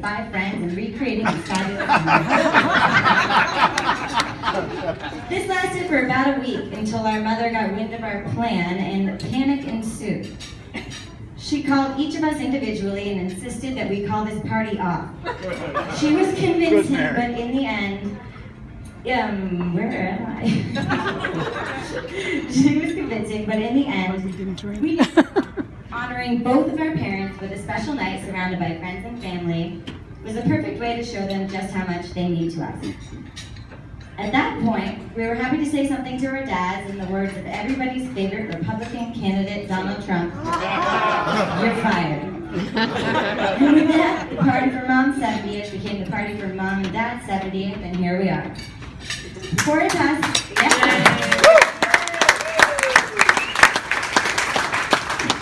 5 friends and recreating his fabulous memories. This lasted for about a week until our mother got wind of our plan and panic ensued. She called each of us individually and insisted that we call this party off. She was convincing, but in the end, where am I? She was convincing, but in the end, we honoring both of our parents with a special night surrounded by friends and family was the perfect way to show them just how much they mean to us. At that point, we were happy to say something to our dads in the words of everybody's favorite Republican candidate, Donald Trump. You're fired. And with that, the party for Mom's 70th became the party for Mom and Dad's 70th, and here we are. Before I pass,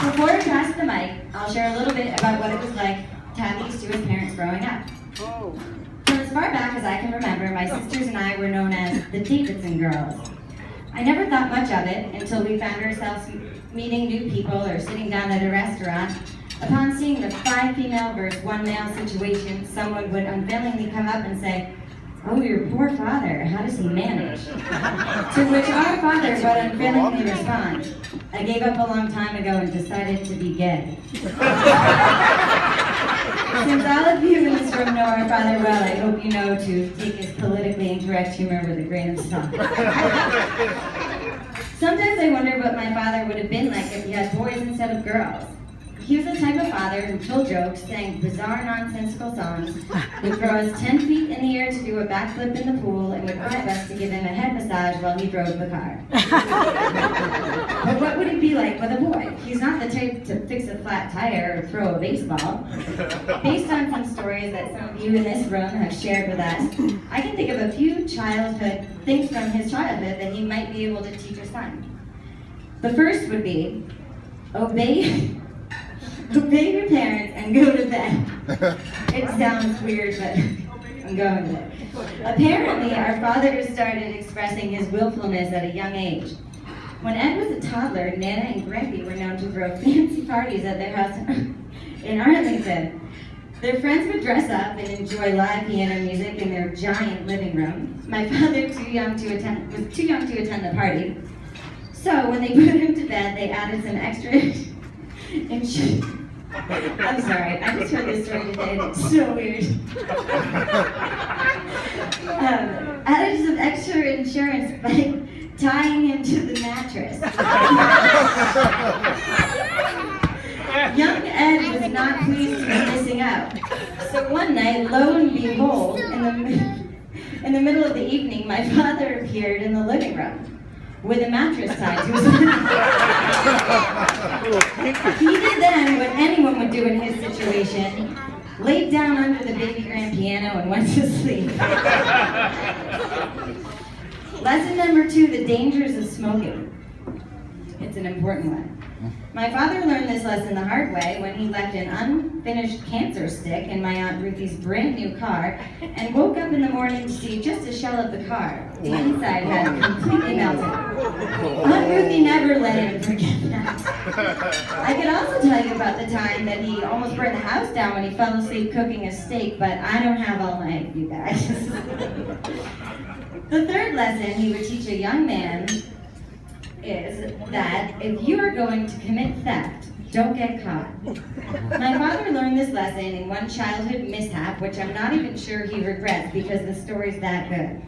Before I pass the mic, I'll share a little bit about what it was like to have these two as parents growing up. From as far back as I can remember, my sisters and I were known as the Davidson girls. I never thought much of it until we found ourselves meeting new people or sitting down at a restaurant. Upon seeing the 5 female versus 1 male situation, someone would unfailingly come up and say, "Oh, your poor father, how does he manage?" To which our father would unfailingly respond, "I gave up a long time ago and decided to be gay." Since all of you in this room know our father well, I hope you know to take his politically incorrect humor with a grain of salt. Sometimes I wonder what my father would have been like if he had boys instead of girls. He was the type of father who told jokes, sang bizarre, nonsensical songs, would throw us 10 feet in the air to do a backflip in the pool, and would bribe us to give him a head massage while he drove the car. But what would it be like with a boy? He's not the type to fix a flat tire or throw a baseball. Based on some stories that some of you in this room have shared with us, I can think of a few things from his childhood that he might be able to teach his son. The first would be, obey your parents and go to bed. It sounds weird, but I'm going with it. Apparently, our father started expressing his willfulness at a young age. When Ed was a toddler, Nana and Grampy were known to throw fancy parties at their house in Arlington. Their friends would dress up and enjoy live piano music in their giant living room. My father was too young to attend the party. So when they put him to bed, they added some extra I'm sorry, I just heard this story today and it's so weird. Added some extra insurance by tying him to the mattress. Young Ed was not pleased to be missing out. So one night, lo and behold, in the middle of the evening, my father appeared in the living room with a mattress tied to his head. He did then what anyone would do in his situation, laid down under the baby grand piano and went to sleep. Lesson number 2, the dangers of smoking. It's an important one. My father learned this lesson the hard way when he left an unfinished cancer stick in my Aunt Ruthie's brand new car and woke up in the morning to see just a shell of the car. The inside had completely melted. Aunt Ruthie never let him forget that. I could also tell you about the time that he almost burned the house down when he fell asleep cooking a steak, but I don't have all night, you guys. The third lesson he would teach a young man is that if you are going to commit theft, don't get caught. My father learned this lesson in one childhood mishap, which I'm not even sure he regrets because the story's that good.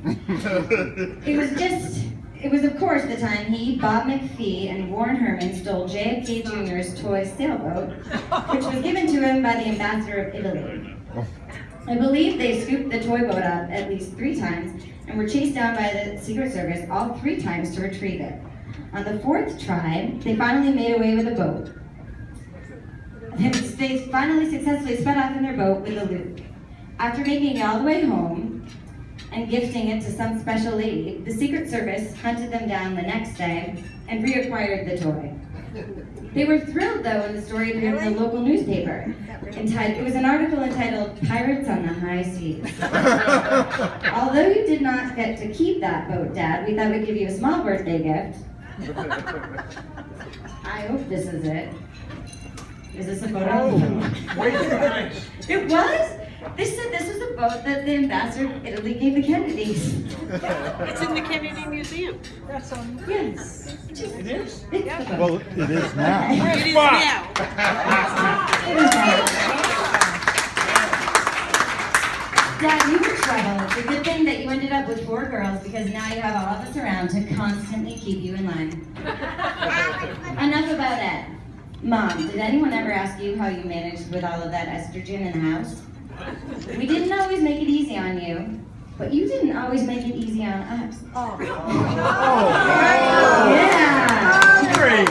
It was of course the time he, Bob McPhee, and Warren Herman stole JFK Jr.'s toy sailboat, which was given to him by the ambassador of Italy. I believe they scooped the toy boat up at least 3 times and were chased down by the Secret Service all 3 times to retrieve it. On the 4th try, they finally made away with the boat. They finally successfully sped off in their boat with the loot. After making it all the way home and gifting it to some special lady, the Secret Service hunted them down the next day and reacquired the toy. They were thrilled, though, when the story appeared in the local newspaper. It was an article entitled, "Pirates on the High Seas." Although you did not get to keep that boat, Dad, we thought we'd give you a small birthday gift. I hope this is it. Is this a photo? Oh, wait, nice. It was? They said this was a boat that the ambassador of Italy gave the Kennedys. It's in the Kennedy Museum. Yes. It is? It's the boat. Well, it is now. It is now. It is now. Dad, you were trouble. It's a good thing that you ended up with 4 girls because now you have all of us around to constantly keep you in line. Enough about Ed. Mom, did anyone ever ask you how you managed with all of that estrogen in the house? We didn't always make it easy on you, but you didn't always make it easy on us. Yeah. Great.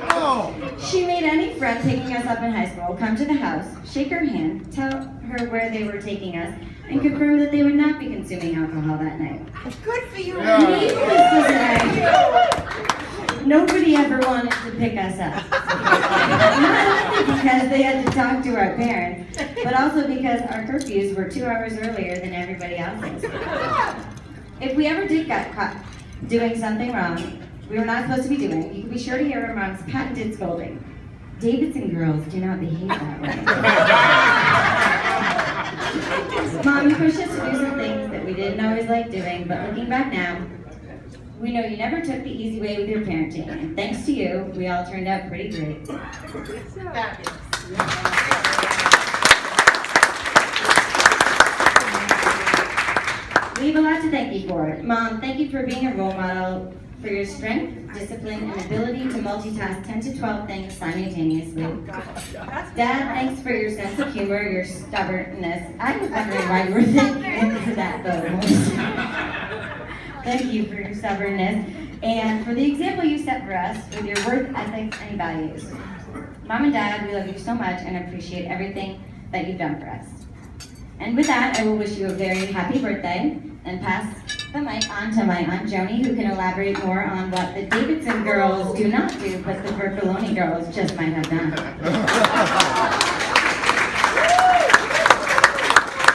Oh, She made any friend taking us up in high school come to the house, shake her hand, tell her where they were taking us, and confirm that they would not be consuming alcohol that night. Good for you. Needless to say, nobody ever wanted to pick us up. Not only because they had to talk to our parents, but also because our curfews were 2 hours earlier than everybody else's. If we ever did get caught doing something wrong we were not supposed to be doing, you can be sure to hear our mom's patented scolding. Davidson girls do not behave that way. Mom, you pushed us to do some things that we didn't always like doing, but looking back now, we know you never took the easy way with your parenting, and thanks to you, we all turned out pretty great. We have a lot to thank you for. Mom, thank you for being a role model for your strength, discipline, and ability to multitask 10 to 12 things simultaneously. Dad, thanks for your sense of humor, your stubbornness. I was wondering why you were thanking for that, though. Thank you for your stubbornness and for the example you set for us with your work ethics and values. Mom and Dad, we love you so much and appreciate everything that you've done for us. And with that, I will wish you a very happy birthday and pass the mic on to my Aunt Joni, who can elaborate more on what the Davidson girls do not do, but the Bercoloni girls just might have done.